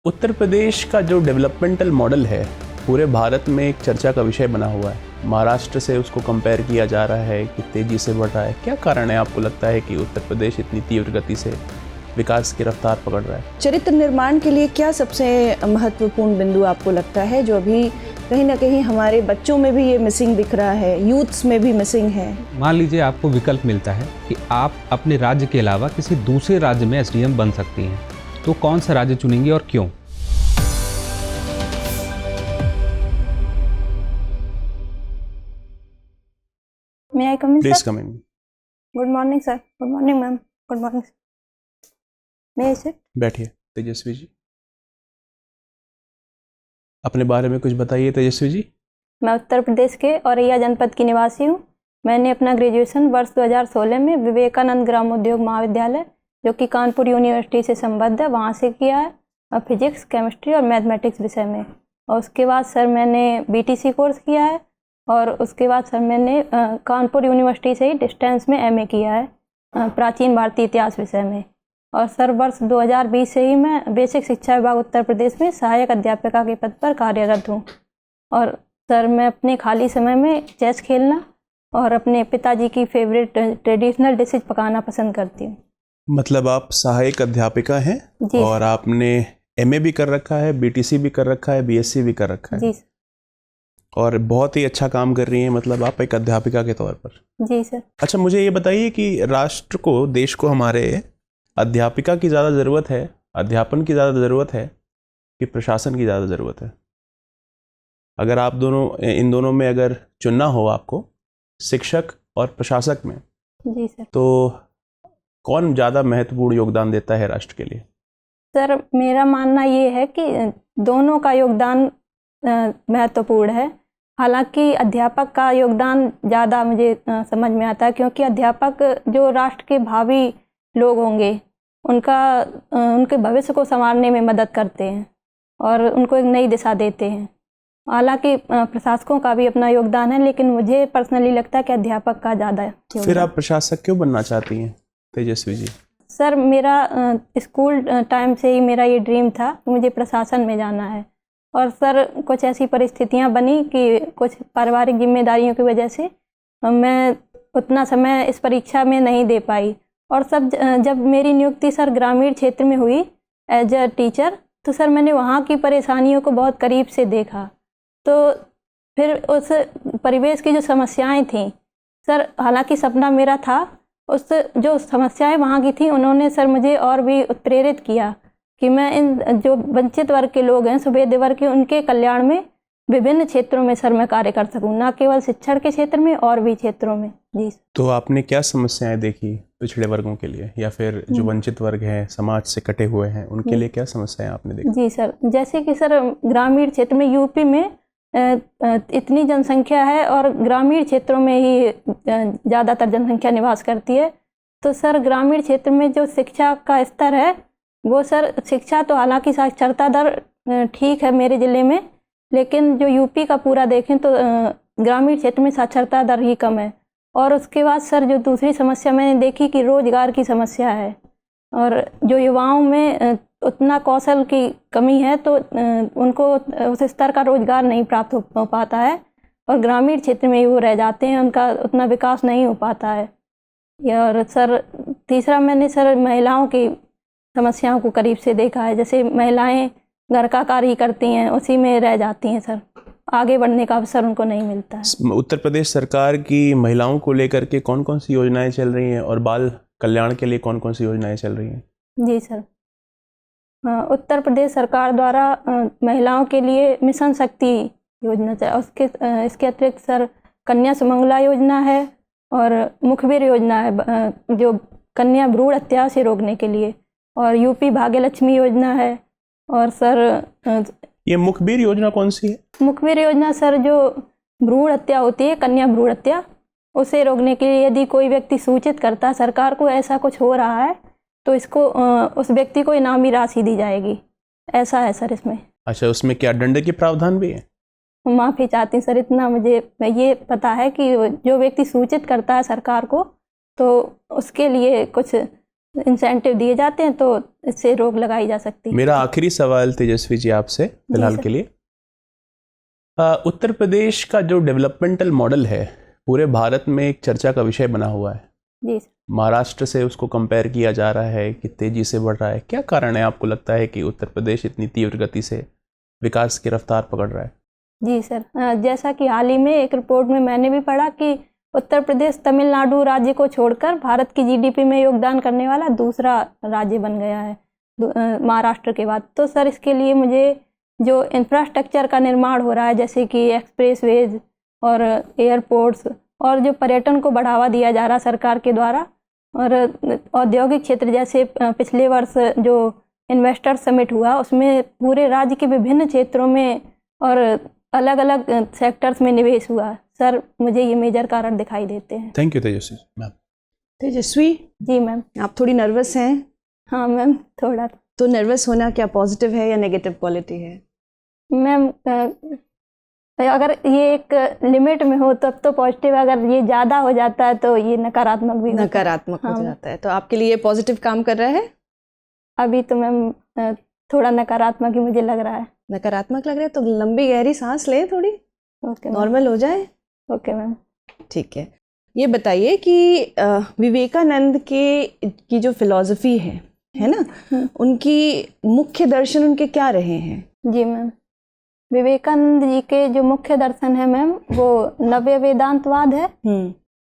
उत्तर प्रदेश का जो developmental model है पूरे भारत में एक चर्चा का विषय बना हुआ है। महाराष्ट्र से उसको कंपेयर किया जा रहा है कि तेज़ी से बढ़ रहा है। क्या कारण है आपको लगता है कि उत्तर प्रदेश इतनी तीव्र गति से विकास की रफ्तार पकड़ रहा है? चरित्र निर्माण के लिए क्या सबसे महत्वपूर्ण बिंदु आपको लगता है जो अभी कहीं ना कहीं हमारे बच्चों में भी ये मिसिंग दिख रहा है, यूथ्स में भी मिसिंग है? मान लीजिए आपको विकल्प मिलता है कि आप अपने राज्य के अलावा किसी दूसरे राज्य में एसडीएम बन सकती हैं, तो कौन सा राज्य चुनेंगे और क्यों? May I come in, please sir? Come in. Good morning, sir. Good morning, ma'am. Good morning. May I sit? बैठिए तेजस्वी जी, अपने बारे में कुछ बताइए तेजस्वी जी। मैं उत्तर प्रदेश के औरैया जनपद की निवासी हूँ। मैंने अपना ग्रेजुएशन वर्ष 2016 में विवेकानंद ग्रामोद्योग महाविद्यालय, जो कि कानपुर यूनिवर्सिटी से संबद्ध है, वहाँ से किया है, और फिजिक्स, केमिस्ट्री और मैथमेटिक्स विषय में। और उसके बाद सर मैंने बीटीसी कोर्स किया है, और उसके बाद सर मैंने कानपुर यूनिवर्सिटी से ही डिस्टेंस में एमए किया है प्राचीन भारतीय इतिहास विषय में। और सर वर्ष 2020 से ही मैं बेसिक शिक्षा विभाग उत्तर प्रदेश में सहायक अध्यापिका के पद पर कार्यरत हूँ। और सर मैं अपने खाली समय में चेस खेलना और अपने पिताजी की फेवरेट ट्रेडिशनल डिशेज पकाना पसंद करती हूँ। मतलब आप सहायक अध्यापिका हैं जी और आपने एमए भी कर रखा है, बीटीसी भी कर रखा है, बीएससी भी कर रखा है। जी सर। और बहुत ही अच्छा काम कर रही हैं, मतलब आप एक अध्यापिका के तौर पर। जी सर। अच्छा, मुझे ये बताइए कि राष्ट्र को, देश को हमारे अध्यापिका की ज़्यादा ज़रूरत है, अध्यापन की ज़्यादा ज़रूरत है कि प्रशासन की ज़्यादा ज़रूरत है? अगर आप इन दोनों में अगर चुनना हो आपको, शिक्षक और प्रशासक में, जी सर। तो कौन ज़्यादा महत्वपूर्ण योगदान देता है राष्ट्र के लिए? सर मेरा मानना ये है कि दोनों का योगदान महत्वपूर्ण है। हालांकि अध्यापक का योगदान ज़्यादा मुझे समझ में आता है, क्योंकि अध्यापक जो राष्ट्र के भावी लोग होंगे उनके भविष्य को संवारने में मदद करते हैं और उनको एक नई दिशा देते हैं। हालांकि प्रशासकों का भी अपना योगदान है, लेकिन मुझे पर्सनली लगता है कि अध्यापक का ज़्यादा योगदान। फिर आप प्रशासक क्यों बनना चाहती हैं तेजस्वी जी? सर मेरा स्कूल टाइम से ही मेरा ये ड्रीम था कि मुझे प्रशासन में जाना है। और सर कुछ ऐसी परिस्थितियां बनी कि कुछ पारिवारिक जिम्मेदारियों की वजह से मैं उतना समय इस परीक्षा में नहीं दे पाई। और जब मेरी नियुक्ति सर ग्रामीण क्षेत्र में हुई एज अ टीचर, तो सर मैंने वहाँ की परेशानियों को बहुत करीब से देखा। तो फिर उस परिवेश की जो समस्याएं थीं सर, हालांकि सपना मेरा था, उस जो समस्याएं वहाँ की थी, उन्होंने सर मुझे और भी उत्प्रेरित किया कि मैं इन जो वंचित वर्ग के लोग हैं, सुभेद वर्ग के, उनके कल्याण में विभिन्न क्षेत्रों में सर मैं कार्य कर सकूं, ना केवल शिक्षण के क्षेत्र में और भी क्षेत्रों में। जी। तो आपने क्या समस्याएं देखी पिछड़े वर्गों के लिए, या फिर जो वंचित वर्ग हैं, समाज से कटे हुए हैं, उनके लिए क्या समस्याएं आपने देखी? जी सर, जैसे कि सर ग्रामीण क्षेत्र में यूपी में इतनी जनसंख्या है और ग्रामीण क्षेत्रों में ही ज़्यादातर जनसंख्या निवास करती है। तो सर ग्रामीण क्षेत्र में जो शिक्षा का स्तर है वो सर, शिक्षा तो हालांकि साक्षरता दर ठीक है मेरे ज़िले में, लेकिन जो यूपी का पूरा देखें तो ग्रामीण क्षेत्र में साक्षरता दर ही कम है। और उसके बाद सर जो दूसरी समस्या मैंने देखी कि रोज़गार की समस्या है, और जो युवाओं में उतना कौशल की कमी है, तो उनको उस स्तर का रोज़गार नहीं प्राप्त हो पाता है, और ग्रामीण क्षेत्र में ही वो रह जाते हैं, उनका उतना विकास नहीं हो पाता है। और सर तीसरा मैंने सर महिलाओं की समस्याओं को करीब से देखा है। जैसे महिलाएं घर का कार्य ही करती हैं, उसी में रह जाती हैं सर, आगे बढ़ने का अवसर उनको नहीं मिलता है। उत्तर प्रदेश सरकार की महिलाओं को लेकर के कौन कौन सी योजनाएं चल रही हैं, और बाल कल्याण के लिए कौन कौन सी योजनाएं चल रही हैं? जी सर, उत्तर प्रदेश सरकार द्वारा महिलाओं के लिए मिशन शक्ति योजना है, इसके अतिरिक्त सर कन्या सुमंगला योजना है, और मुखबिर योजना है जो कन्या भ्रूण हत्या से रोकने के लिए, और यूपी भाग्यलक्ष्मी योजना है। और सर ये मुखबिर योजना कौन सी है? मुखबिर योजना सर जो भ्रूण हत्या होती है, कन्या भ्रूण हत्या, उसे रोकने के लिए यदि कोई व्यक्ति सूचित करता है सरकार को ऐसा कुछ हो रहा है, तो इसको उस व्यक्ति को इनामी राशि दी जाएगी, ऐसा है सर इसमें। अच्छा, उसमें क्या दंड के प्रावधान भी है? माफ़ी चाहती सर, इतना मुझे ये पता है कि जो व्यक्ति सूचित करता है सरकार को, तो उसके लिए कुछ इंसेंटिव दिए जाते हैं तो इससे रोक लगाई जा सकती है। मेरा आखिरी सवाल तेजस्वी जी आपसे फिलहाल सर। के लिए, उत्तर प्रदेश का जो डेवलपमेंटल मॉडल है पूरे भारत में एक चर्चा का विषय बना हुआ है। जी सर। महाराष्ट्र से उसको कंपेयर किया जा रहा है कि तेजी से बढ़ रहा है। क्या कारण है आपको लगता है कि उत्तर प्रदेश इतनी तीव्र गति से विकास की रफ्तार पकड़ रहा है? जी सर, जैसा कि हाल ही में एक रिपोर्ट में मैंने भी पढ़ा कि उत्तर प्रदेश तमिलनाडु राज्य को छोड़कर भारत की जीडीपी में योगदान करने वाला दूसरा राज्य बन गया है महाराष्ट्र के बाद। तो सर इसके लिए मुझे जो इंफ्रास्ट्रक्चर का निर्माण हो रहा है, जैसे कि एक्सप्रेसवेज और एयरपोर्ट्स, और जो पर्यटन को बढ़ावा दिया जा रहा सरकार के द्वारा, और औद्योगिक क्षेत्र जैसे पिछले वर्ष जो इन्वेस्टर समिट हुआ उसमें पूरे राज्य के विभिन्न क्षेत्रों में और अलग अलग सेक्टर्स में निवेश हुआ। सर मुझे ये मेजर कारण दिखाई देते हैं। Thank you Tejaswi ma'am. Tejaswi, ji ma'am. आप थोड़ी नर्वस हैं, हाँ मैम, थोड़ा। तो नर्वस होना क्या पॉजिटिव है या नेगेटिव क्वालिटी है? मैम अगर ये एक लिमिट में हो तब तो पॉजिटिव है, अगर ये ज़्यादा हो जाता है तो ये नकारात्मक भी होता है। नकारात्मक हो हाँ। जाता है। तो आपके लिए पॉजिटिव काम कर रहा है? अभी तो मैम थोड़ा नकारात्मक ही मुझे लग रहा है। नकारात्मक लग रहा है तो लंबी गहरी सांस लें, थोड़ी ओके मैम। नॉर्मल हो जाए। Okay ma'am. ठीक है, ये बताइए कि विवेकानंद की जो फिलॉसफी है ना, उनकी मुख्य दर्शन उनके क्या रहे हैं? जी मैम, विवेकानंद जी के जो मुख्य दर्शन है मैम वो नव्य वेदांतवाद है।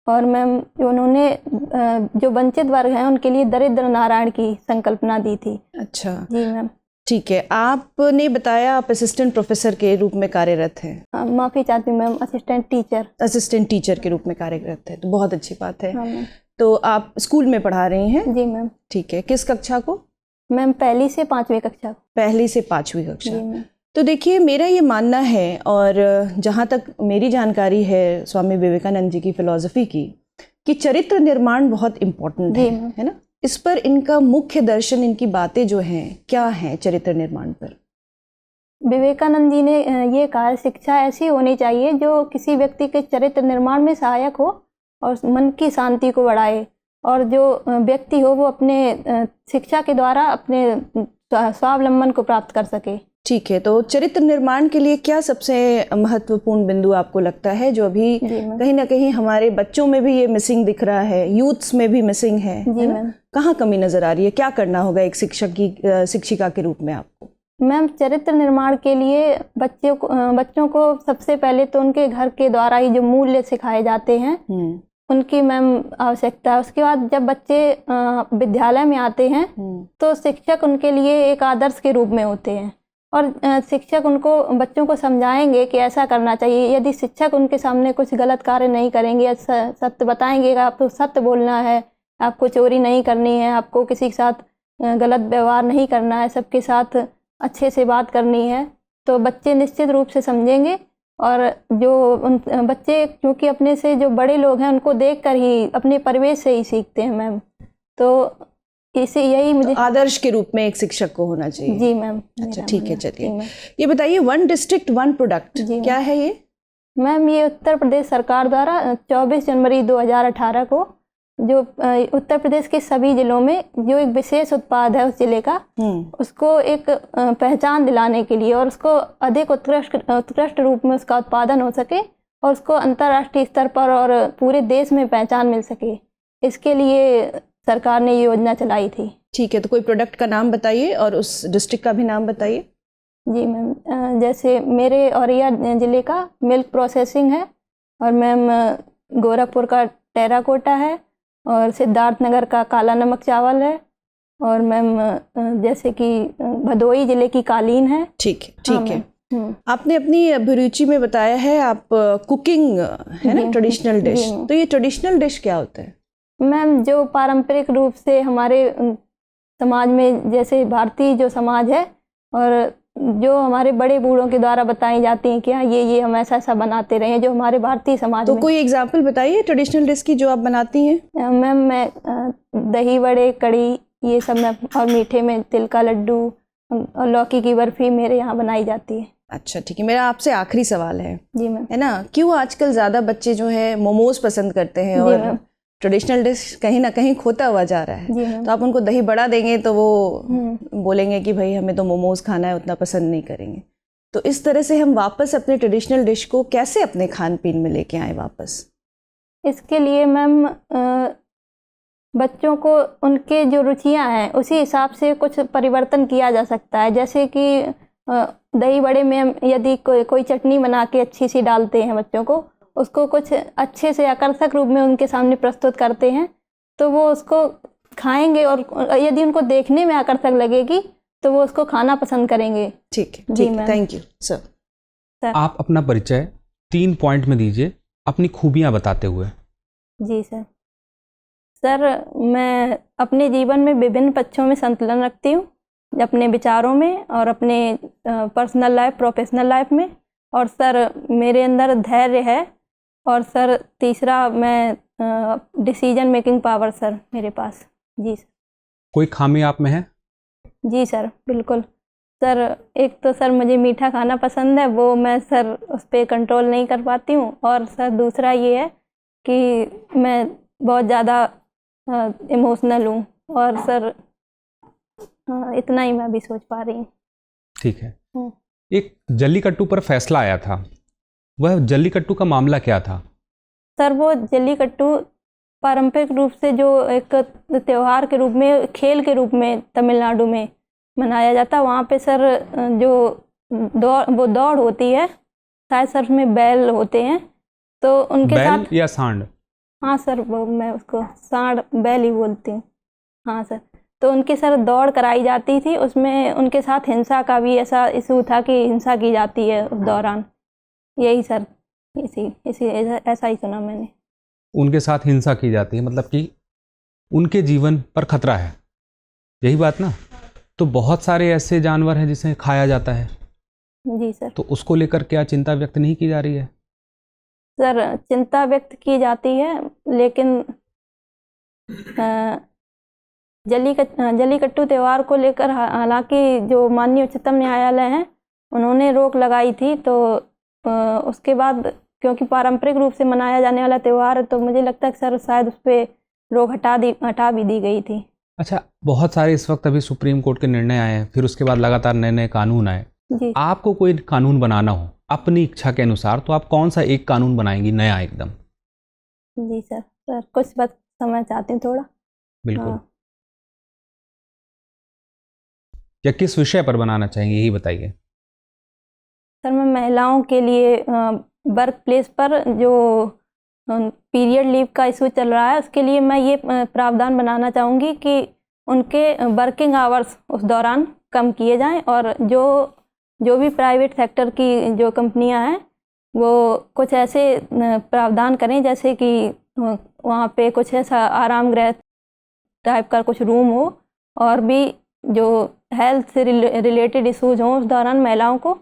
और मैम जो उन्होंने जो वंचित वर्ग हैं उनके लिए दरिद्र नारायण की संकल्पना दी थी। अच्छा, जी मैम। ठीक है। आपने बताया आप असिस्टेंट प्रोफेसर के रूप में कार्यरत हैं। माफ़ी चाहती हूँ मैम, असिस्टेंट टीचर के रूप में कार्यरत है, तो बहुत अच्छी बात है। हाँ मैम। तो आप स्कूल में पढ़ा रही हैं? जी मैम। ठीक है, किस कक्षा को? मैम पहली से 5वीं कक्षा। पहली से 5वीं कक्षा। जी मैम। तो देखिए, मेरा ये मानना है, और जहाँ तक मेरी जानकारी है स्वामी विवेकानंद जी की फिलॉसफी की, कि चरित्र निर्माण बहुत इम्पोर्टेंट है ना। इस पर इनका मुख्य दर्शन, इनकी बातें जो हैं क्या हैं चरित्र निर्माण पर? विवेकानंद जी ने ये कहा, शिक्षा ऐसी होनी चाहिए जो किसी व्यक्ति के चरित्र निर्माण में सहायक हो और मन की शांति को बढ़ाए, और जो व्यक्ति हो वो अपने शिक्षा के द्वारा अपने स्वावलंबन को प्राप्त कर सके। ठीक है, तो चरित्र निर्माण के लिए क्या सबसे महत्वपूर्ण बिंदु आपको लगता है जो अभी कहीं ना कहीं हमारे बच्चों में भी ये मिसिंग दिख रहा है, यूथ्स में भी मिसिंग है? जी मैम। कहाँ कमी नजर आ रही है? क्या करना होगा एक शिक्षिका के रूप में आपको? मैम चरित्र निर्माण के लिए बच्चों को सबसे पहले तो उनके घर के द्वारा ही जो मूल्य सिखाए जाते हैं उनकी मैम आवश्यकता है। उसके बाद जब बच्चे विद्यालय में आते हैं तो शिक्षक उनके लिए एक आदर्श के रूप में होते हैं, और शिक्षक उनको बच्चों को समझाएंगे कि ऐसा करना चाहिए। यदि शिक्षक उनके सामने कुछ गलत कार्य नहीं करेंगे या सत्य बताएंगे कि आपको सत्य बोलना है, आपको चोरी नहीं करनी है, आपको किसी के साथ गलत व्यवहार नहीं करना है, सबके साथ अच्छे से बात करनी है, तो बच्चे निश्चित रूप से समझेंगे। और जो बच्चे क्योंकि अपने से जो बड़े लोग हैं उनको देखकर ही, अपने परिवेश से ही सीखते हैं मैम, तो इसे यही मुझे तो आदर्श के रूप में एक शिक्षक को होना चाहिए। जी मैम। अच्छा, ठीक है। चलिए ये बताइए, 1 डिस्ट्रिक्ट 1 प्रोडक्ट क्या है ये? मैम ये उत्तर प्रदेश सरकार द्वारा 24 जनवरी 2018 को जो उत्तर प्रदेश के सभी जिलों में जो एक विशेष उत्पाद है उस जिले का, उसको एक पहचान दिलाने के लिए और उसको अधिक उत्कृष्ट रूप में उसका उत्पादन हो सके और उसको अंतर्राष्ट्रीय स्तर पर और पूरे देश में पहचान मिल सके, इसके लिए सरकार ने ये योजना चलाई थी। ठीक है, तो कोई प्रोडक्ट का नाम बताइए और उस डिस्ट्रिक्ट का भी नाम बताइए। जी मैम, जैसे मेरे औरैया ज़िले का मिल्क प्रोसेसिंग है, और मैम गोरखपुर का टेराकोटा है, और सिद्धार्थनगर का काला नमक चावल है, और मैम जैसे कि भदोही ज़िले की कालीन है। ठीक है, ठीक है। आपने अपनी अभिरुचि में बताया है आप कुकिंग है ना, ट्रेडिशनल डिश, तो ये ट्रेडिशनल डिश क्या होता है? मैम जो पारंपरिक रूप से हमारे समाज में, जैसे भारतीय जो समाज है और जो हमारे बड़े बूढ़ों के द्वारा बताई जाती हैं कि हाँ ये हम ऐसा ऐसा बनाते रहे हैं, जो हमारे भारतीय समाज तो में। कोई एग्जाम्पल बताइए ट्रेडिशनल डिश की जो आप बनाती हैं। मैम मैं दही बड़े, कड़ी, ये सब मैं, और मीठे में तिल का लड्डू और लौकी की बर्फी मेरे यहाँ बनाई जाती है। अच्छा, ठीक है। मेरा आपसे आखिरी सवाल है। जी मैम। है ना, क्यों आजकल ज़्यादा बच्चे जो है मोमोज पसंद करते हैं और ट्रेडिशनल डिश कहीं ना कहीं खोता हुआ जा रहा है। जी मैम। तो आप उनको दही बड़ा देंगे तो वो बोलेंगे कि भाई हमें तो मोमोज खाना है, उतना पसंद नहीं करेंगे। तो इस तरह से हम वापस अपने ट्रेडिशनल डिश को कैसे अपने खान पीन में लेके आए वापस? इसके लिए मैम बच्चों को उनके जो रुचियां हैं उसी हिसाब से कुछ परिवर्तन किया जा सकता है। जैसे कि दही बड़े में हम यदि कोई चटनी बना के अच्छी सी डालते हैं बच्चों को, उसको कुछ अच्छे से आकर्षक रूप में उनके सामने प्रस्तुत करते हैं तो वो उसको खाएंगे, और यदि उनको देखने में आकर्षक लगेगी तो वो उसको खाना पसंद करेंगे। ठीक है, जी ठीक है, मैम। Thank you sir. आप अपना परिचय 3 पॉइंट में दीजिए, अपनी खूबियां बताते हुए। जी सर। सर, मैं अपने जीवन में विभिन्न पक्षों में संतुलन रखती हूँ, अपने विचारों में और अपने पर्सनल लाइफ, प्रोफेशनल लाइफ में। और सर, मेरे अंदर धैर्य है। और सर, तीसरा, मैं डिसीजन मेकिंग पावर सर मेरे पास। जी सर। कोई खामी आप में है? जी सर, बिल्कुल। सर, एक तो सर मुझे मीठा खाना पसंद है, वो मैं सर उस पर कंट्रोल नहीं कर पाती हूँ। और सर दूसरा ये है कि मैं बहुत ज़्यादा इमोशनल हूँ। और सर इतना ही मैं अभी सोच पा रही हूँ। ठीक है। एक जल्लीकट्टू पर फैसला आया था, वह जल्लीकट्टू का मामला क्या था? सर, वो जल्लीकट्टू पारंपरिक रूप से जो एक त्योहार के रूप में, खेल के रूप में तमिलनाडु में मनाया जाता है। वहाँ पे सर जो वो दौड़ होती है, शायद सर उसमें बैल होते हैं तो उनके बैल साथ। या सांड? हाँ सर, वो मैं उसको सांड बैल ही बोलती हूँ। हाँ सर, तो उनके सर दौड़ कराई जाती थी, उसमें उनके साथ हिंसा का भी ऐसा इशू था कि हिंसा की जाती है उस दौरान। यही सर, इसी ऐसा ही सुना मैंने। उनके साथ हिंसा की जाती है, मतलब कि उनके जीवन पर खतरा है, यही बात ना? तो बहुत सारे ऐसे जानवर हैं जिसे खाया जाता है, जी सर। तो उसको लेकर क्या चिंता व्यक्त नहीं की जा रही है? सर, चिंता व्यक्त की जाती है, लेकिन जल्लीकट्टू त्यौहार को लेकर हालांकि जो माननीय उच्चतम न्यायालय है उन्होंने रोक लगाई थी, तो उसके बाद क्योंकि पारंपरिक रूप से मनाया जाने वाला त्यौहार है तो मुझे लगता है कि सर शायद उस पर रोक हटा भी दी गई थी। अच्छा, बहुत सारे इस वक्त अभी सुप्रीम कोर्ट के निर्णय आए हैं, फिर उसके बाद लगातार नए नए कानून आए। जी। आपको कोई कानून बनाना हो अपनी इच्छा के अनुसार, तो आप कौन सा एक कानून बनाएंगी नया एकदम? जी सर। सर, कुछ बात समझ चाहती हूँ थोड़ा। बिल्कुल। हाँ। या किस विषय पर बनाना चाहेंगे, यही बताइए। सर, मैं महिलाओं के लिए वर्क प्लेस पर जो पीरियड लीव का इशू चल रहा है उसके लिए मैं ये प्रावधान बनाना चाहूँगी कि उनके वर्किंग आवर्स उस दौरान कम किए जाएं, और जो भी प्राइवेट सेक्टर की जो कंपनियां हैं वो कुछ ऐसे प्रावधान करें जैसे कि वहाँ पे कुछ ऐसा आराम गृह टाइप का कुछ रूम हो, और भी जो हेल्थ से रिलेटेड इशूज़ हों उस दौरान महिलाओं को,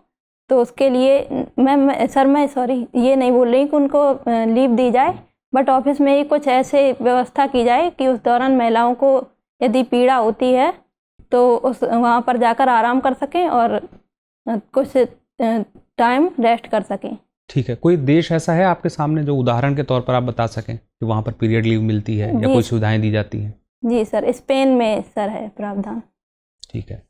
तो उसके लिए मैं सॉरी ये नहीं बोल रही कि उनको लीव दी जाए, बट ऑफिस में ही कुछ ऐसे व्यवस्था की जाए कि उस दौरान महिलाओं को यदि पीड़ा होती है तो उस वहाँ पर जाकर आराम कर सकें और कुछ टाइम रेस्ट कर सकें। ठीक है, कोई देश ऐसा है आपके सामने जो उदाहरण के तौर पर आप बता सकें कि वहाँ पर पीरियड लीव मिलती है या कोई सुविधाएं दी जाती हैं? जी सर, स्पेन में सर है प्रावधान। ठीक है।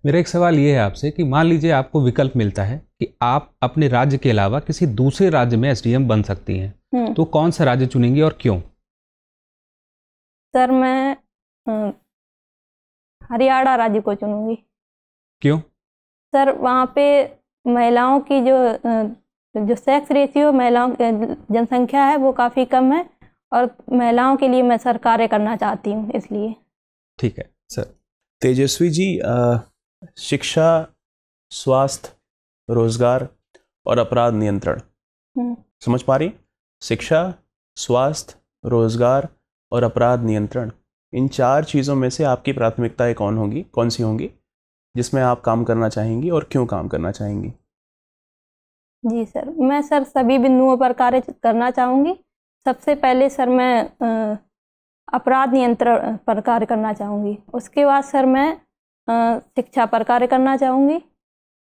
मेरा एक सवाल ये है आपसे कि मान लीजिए आपको विकल्प मिलता है कि आप अपने राज्य के अलावा किसी दूसरे राज्य में एसडीएम बन सकती हैं, तो कौन सा राज्य चुनेंगी और क्यों? सर, मैं हरियाणा राज्य को चुनूंगी। क्यों? सर, वहाँ पे महिलाओं की जो सेक्स रेशियो, महिलाओं की जनसंख्या है वो काफ़ी कम है, और महिलाओं के लिए मैं सर कार्य करना चाहती हूँ, इसलिए। ठीक है सर। तेजस्वी जी, शिक्षा, स्वास्थ्य, रोजगार और अपराध नियंत्रण, समझ पा रही? शिक्षा, स्वास्थ्य, रोजगार और अपराध नियंत्रण, इन 4 चीज़ों में से आपकी प्राथमिकताएं कौन सी होंगी जिसमें आप काम करना चाहेंगी और क्यों काम करना चाहेंगी? जी सर, मैं सर सभी बिंदुओं पर कार्य करना चाहूँगी। सबसे पहले सर मैं अपराध नियंत्रण पर कार्य करना चाहूँगी। उसके बाद सर मैं शिक्षा पर कार्य करना चाहूँगी।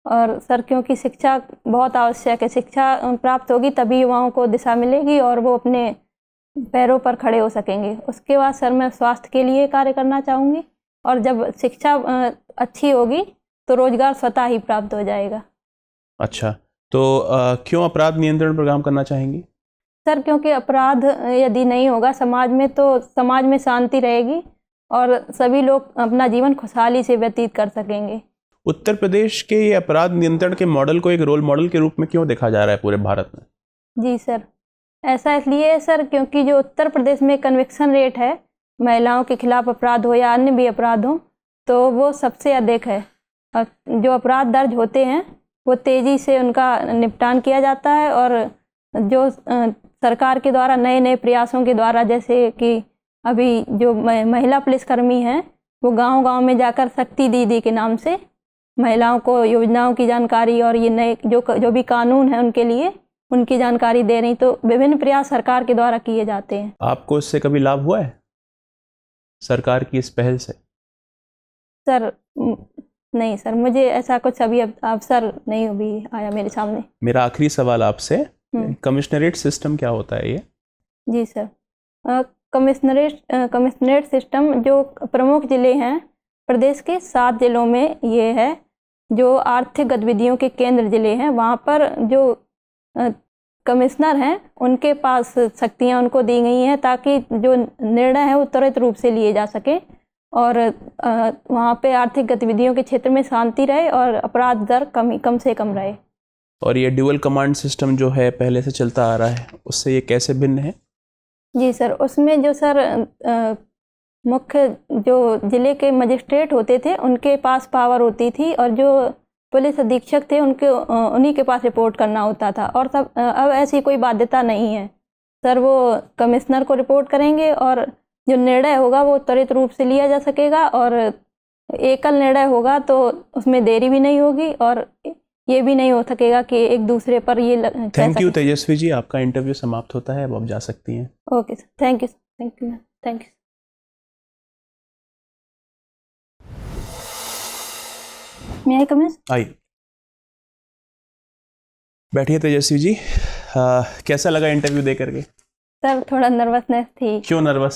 और सर, क्योंकि शिक्षा बहुत आवश्यक है, शिक्षा प्राप्त होगी तभी युवाओं को दिशा मिलेगी और वो अपने पैरों पर खड़े हो सकेंगे। उसके बाद सर मैं स्वास्थ्य के लिए कार्य करना चाहूँगी, और जब शिक्षा अच्छी होगी तो रोजगार स्वतः ही प्राप्त हो जाएगा। अच्छा, तो क्यों अपराध नियंत्रण प्रोग्राम करना चाहेंगी? सर क्योंकि अपराध यदि नहीं होगा समाज में तो समाज में शांति रहेगी और सभी लोग अपना जीवन खुशहाली से व्यतीत कर सकेंगे। उत्तर प्रदेश के ये अपराध नियंत्रण के मॉडल को एक रोल मॉडल के रूप में क्यों देखा जा रहा है पूरे भारत में? जी सर, ऐसा इसलिए है सर क्योंकि जो उत्तर प्रदेश में कन्विक्शन रेट है महिलाओं के खिलाफ अपराध हो या अन्य भी अपराध हो तो वो सबसे अधिक है। और जो अपराध दर्ज होते हैं वो तेज़ी से उनका निपटान किया जाता है, और जो सरकार के द्वारा नए नए प्रयासों के द्वारा, जैसे कि अभी जो महिला पुलिसकर्मी हैं वो गांव-गांव में जाकर शक्ति दीदी के नाम से महिलाओं को योजनाओं की जानकारी और ये नए जो भी कानून है उनके लिए उनकी जानकारी दे रही, तो विभिन्न प्रयास सरकार के द्वारा किए जाते हैं। आपको इससे कभी लाभ हुआ है सरकार की इस पहल से? सर नहीं सर, मुझे ऐसा कुछ अभी अवसर नहीं अभी आया मेरे सामने। मेरा आखिरी सवाल आपसे, कमिश्नरेट सिस्टम क्या होता है ये? जी सर, कमिश्नरेट सिस्टम जो प्रमुख ज़िले हैं प्रदेश के 7 जिलों में ये है, जो आर्थिक गतिविधियों के केंद्र ज़िले हैं वहाँ पर जो कमिश्नर हैं उनके पास शक्तियाँ उनको दी गई हैं ताकि जो निर्णय है वो त्वरित रूप से लिए जा सके और वहाँ पे आर्थिक गतिविधियों के क्षेत्र में शांति रहे और अपराध दर कम से कम रहे। और ये ड्यूअल कमांड सिस्टम जो है पहले से चलता आ रहा है उससे ये कैसे भिन्न है? जी सर, उसमें जो सर मुख्य जो ज़िले के मजिस्ट्रेट होते थे उनके पास पावर होती थी और जो पुलिस अधीक्षक थे उन्हीं के पास रिपोर्ट करना होता था, और सब अब ऐसी कोई बाध्यता नहीं है सर। वो कमिश्नर को रिपोर्ट करेंगे और जो निर्णय होगा वो त्वरित रूप से लिया जा सकेगा और एकल निर्णय होगा तो उसमें देरी भी नहीं होगी और ये भी नहीं हो सकेगा कि एक दूसरे पर ये थैंक यू तेजस्वी जी, आपका इंटरव्यू समाप्त होता है, अब आप जा सकती हैं। Okay sir, thank you thank you thank you. मैं कमिश्नर आइए बैठिए तेजस्वी जी। कैसा लगा इंटरव्यू दे करके? सर थोड़ा नर्वसनेस थी। क्यों नर्वस?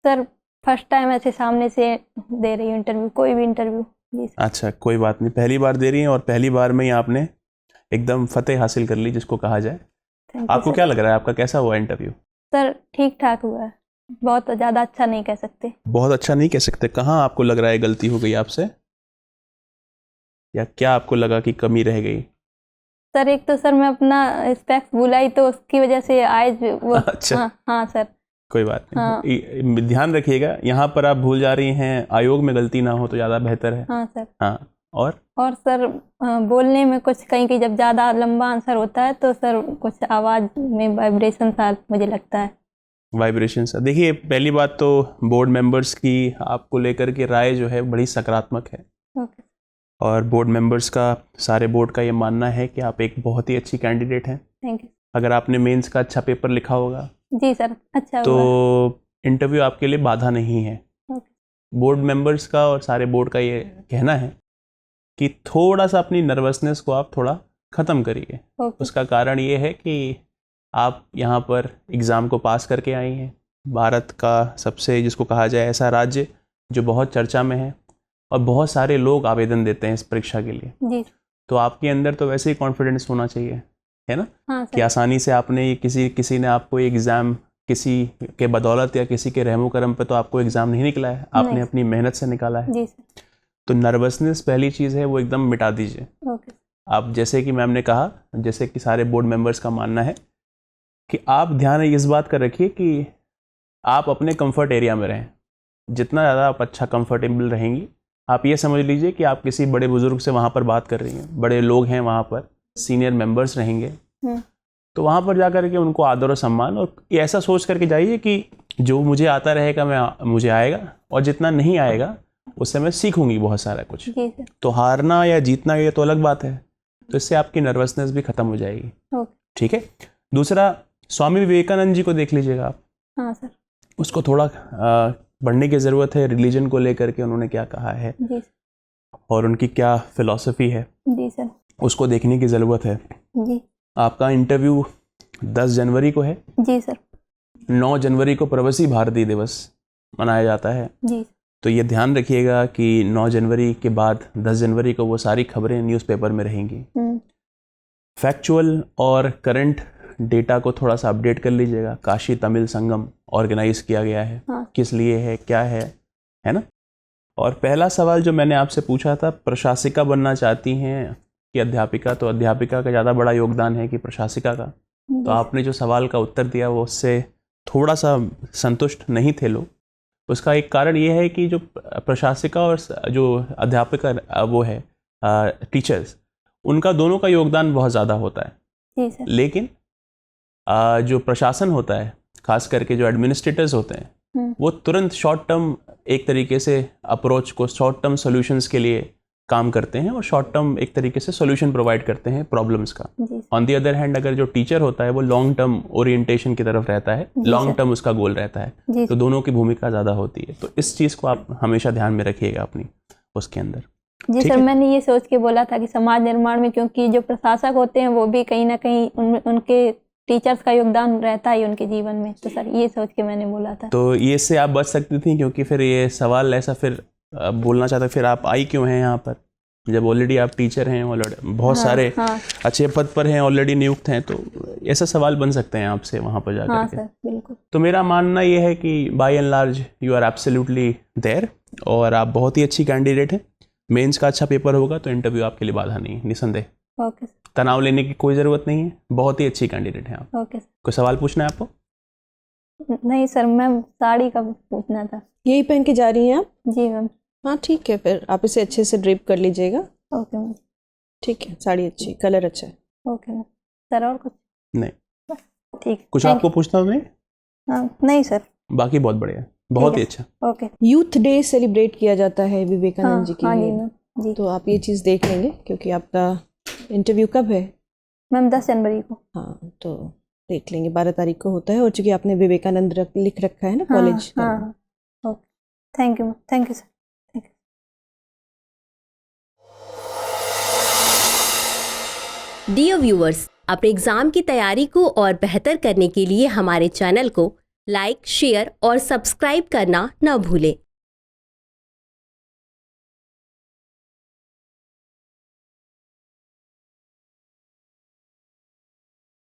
सर फर्स्ट टाइम ऐसे सामने से दे रही हूँ इंटरव्यू, कोई भी इंटरव्यू। जी सर। अच्छा, कोई बात नहीं, पहली बार दे रही हैं और पहली बार में ही आपने एकदम फतेह हासिल कर ली जिसको कहा जाए। आपको क्या लग रहा है, आपका कैसा हुआ इंटरव्यू? सर ठीक ठाक हुआ है, बहुत ज़्यादा अच्छा नहीं कह सकते। बहुत अच्छा नहीं कह सकते? कहाँ आपको लग रहा है गलती हो गई आपसे, या क्या आपको लगा कि कमी रह गई? सर एक तो सर मैं अपना स्पेक्स भुलाई तो उसकी वजह से आइज वो अच्छा। हाँ सर। कोई बात नहीं, ध्यान रखिएगा यहाँ पर आप भूल जा रही हैं, आयोग में गलती ना हो तो ज़्यादा बेहतर है। हाँ सर। हाँ, और सर बोलने में कुछ कहीं जब ज़्यादा लंबा आंसर होता है तो सर कुछ आवाज़ में वाइब्रेशन सा मुझे लगता है। वाइब्रेशन सा, देखिए पहली बात तो बोर्ड मेंबर्स की आपको लेकर के राय जो है बड़ी सकारात्मक है। ओके। और बोर्ड मेंबर्स का, सारे बोर्ड का ये मानना है कि आप एक बहुत ही अच्छी कैंडिडेट हैं। Thank you. अगर आपने मेंस का अच्छा पेपर लिखा होगा जी सर, अच्छा तो होगा। इंटरव्यू आपके लिए बाधा नहीं है। बोर्ड मेंबर्स का और सारे बोर्ड का ये कहना है कि थोड़ा सा अपनी नर्वसनेस को आप थोड़ा ख़त्म करिए। उसका कारण ये है कि आप यहाँ पर एग्ज़ाम को पास करके आई हैं, भारत का सबसे जिसको कहा जाए ऐसा राज्य जो बहुत चर्चा में है और बहुत सारे लोग आवेदन देते हैं इस परीक्षा के लिए। जी। तो आपके अंदर तो वैसे ही कॉन्फिडेंस होना चाहिए, है ना? हाँ कि आसानी से आपने किसी ने आपको एग्ज़ाम किसी के बदौलत या किसी के रहमो करम पे तो आपको एग्ज़ाम नहीं निकला है, आपने अपनी मेहनत से निकाला है। जी सर। तो नर्वसनेस पहली चीज़ है वो एकदम मिटा दीजिए। ओके। आप जैसे कि मैम ने कहा, जैसे कि सारे बोर्ड मेंबर्स का मानना है कि आप ध्यान इस बात का रखिए कि आप अपने कंफर्ट एरिया में रहें। जितना ज़्यादा आप अच्छा कंफर्टेबल रहेंगी, आप ये समझ लीजिए कि आप किसी बड़े बुजुर्ग से वहाँ पर बात कर रही हैं, बड़े लोग हैं वहाँ पर, सीनियर मेंबर्स रहेंगे, तो वहाँ पर जा कर के उनको आदर और सम्मान, और ऐसा सोच करके जाइए कि जो मुझे आता रहेगा मुझे आएगा और जितना नहीं आएगा उससे मैं सीखूंगी बहुत सारा कुछ। तो हारना या जीतना ये तो अलग बात है, तो इससे आपकी नर्वसनेस भी खत्म हो जाएगी। ठीक है। दूसरा, स्वामी विवेकानंद जी को देख लीजिएगा आप। हाँ सर। उसको थोड़ा पढ़ने की ज़रूरत है, रिलीजन को लेकर के उन्होंने क्या कहा है जी और उनकी क्या फिलॉसफी है, जी सर, उसको देखने की ज़रूरत है। जी। आपका इंटरव्यू 10 जनवरी को है। जी सर। 9 जनवरी को प्रवासी भारतीय दिवस मनाया जाता है। जी तो ये ध्यान रखिएगा कि 9 जनवरी के बाद 10 जनवरी को वो सारी खबरें न्यूज़पेपर में रहेंगी। फैक्चुअल और करंट डेटा को थोड़ा सा अपडेट कर लीजिएगा। काशी तमिल संगम ऑर्गेनाइज किया गया है, हाँ। किस लिए है, क्या है ना। और पहला सवाल जो मैंने आपसे पूछा था, प्रशासिका बनना चाहती हैं कि अध्यापिका, तो अध्यापिका का ज़्यादा बड़ा योगदान है कि प्रशासिका का। तो आपने जो सवाल का उत्तर दिया वो उससे थोड़ा सा संतुष्ट नहीं थे लोग। उसका एक कारण ये है कि जो प्रशासिका और जो अध्यापिका वो है टीचर्स, उनका दोनों का योगदान बहुत ज़्यादा होता है। जी सर। लेकिन जो प्रशासन होता है, खास करके जो एडमिनिस्ट्रेटर्स होते हैं, वो तुरंत शॉर्ट टर्म एक तरीके से अप्रोच को, शॉर्ट टर्म सॉल्यूशंस के लिए काम करते हैं और शॉर्ट टर्म एक तरीके से सॉल्यूशन प्रोवाइड करते हैं प्रॉब्लम्स का। ऑन द अदर हैंड अगर जो टीचर होता है वो लॉन्ग टर्म ओरिएंटेशन की तरफ रहता है, लॉन्ग टर्म उसका गोल रहता है, तो दोनों की भूमिका ज़्यादा होती है। तो इस चीज़ को आप हमेशा ध्यान में रखिएगा अपनी उसके अंदर। जी सर, मैंने ये सोच के बोला था कि समाज निर्माण में, क्योंकि जो प्रशासक होते हैं वो भी कहीं ना कहीं उनके टीचर्स का योगदान रहता है उनके जीवन में, तो सर ये सोच के मैंने बोला था। तो ये से आप बच सकती थी, क्योंकि फिर ये सवाल ऐसा फिर बोलना चाहता, फिर आप आई क्यों हैं यहाँ पर, जब ऑलरेडी आप टीचर हैं, ऑलरेडी बहुत सारे अच्छे पद पर हैं, ऑलरेडी नियुक्त हैं, तो ऐसा सवाल बन सकते हैं आपसे वहाँ पर जाकर के। सर बिल्कुल। तो मेरा मानना ये है कि by and large you are absolutely there, और आप बहुत ही अच्छी कैंडिडेट हैं। मेंस का अच्छा पेपर होगा तो इंटरव्यू आपके लिए बाधा नहीं है, निसंदेह। Okay sir. तनाव लेने की कोई ज़रूरत नहीं है, बहुत ही अच्छी कैंडिडेट हैं आप। Okay sir. कोई सवाल पूछना है आपको? नहीं सर, मैम साड़ी का पूछना था। यही पहन के जा रही हैं आप? जी मैम। हाँ ठीक है, फिर आप इसे अच्छे से ड्रेप कर लीजिएगा। Okay ma'am. ठीक है, साड़ी अच्छी, कलर अच्छा है। Okay ma'am. सर और कुछ? नहीं। ठीक। कुछ आपको पूछना नहीं? नहीं सर, बाकी बहुत बढ़िया, बहुत ही अच्छा। ओके। यूथ डे सेलिब्रेट किया जाता है विवेकानंद जी की। हाँ जी मैम जी। तो आप ये चीज़ देख लेंगे, क्योंकि आपका इंटरव्यू कब है? मैम 10 जनवरी को। हाँ तो देख लेंगे, 12 तारीख को होता है, और चूंकि आपने विवेकानंद लिख रखा है ना कॉलेज। हाँ। Okay, thank you, thank you sir. Dear viewers, अपने एग्जाम की तैयारी को और बेहतर करने के लिए हमारे चैनल को लाइक, शेयर और सब्सक्राइब करना न भूलें।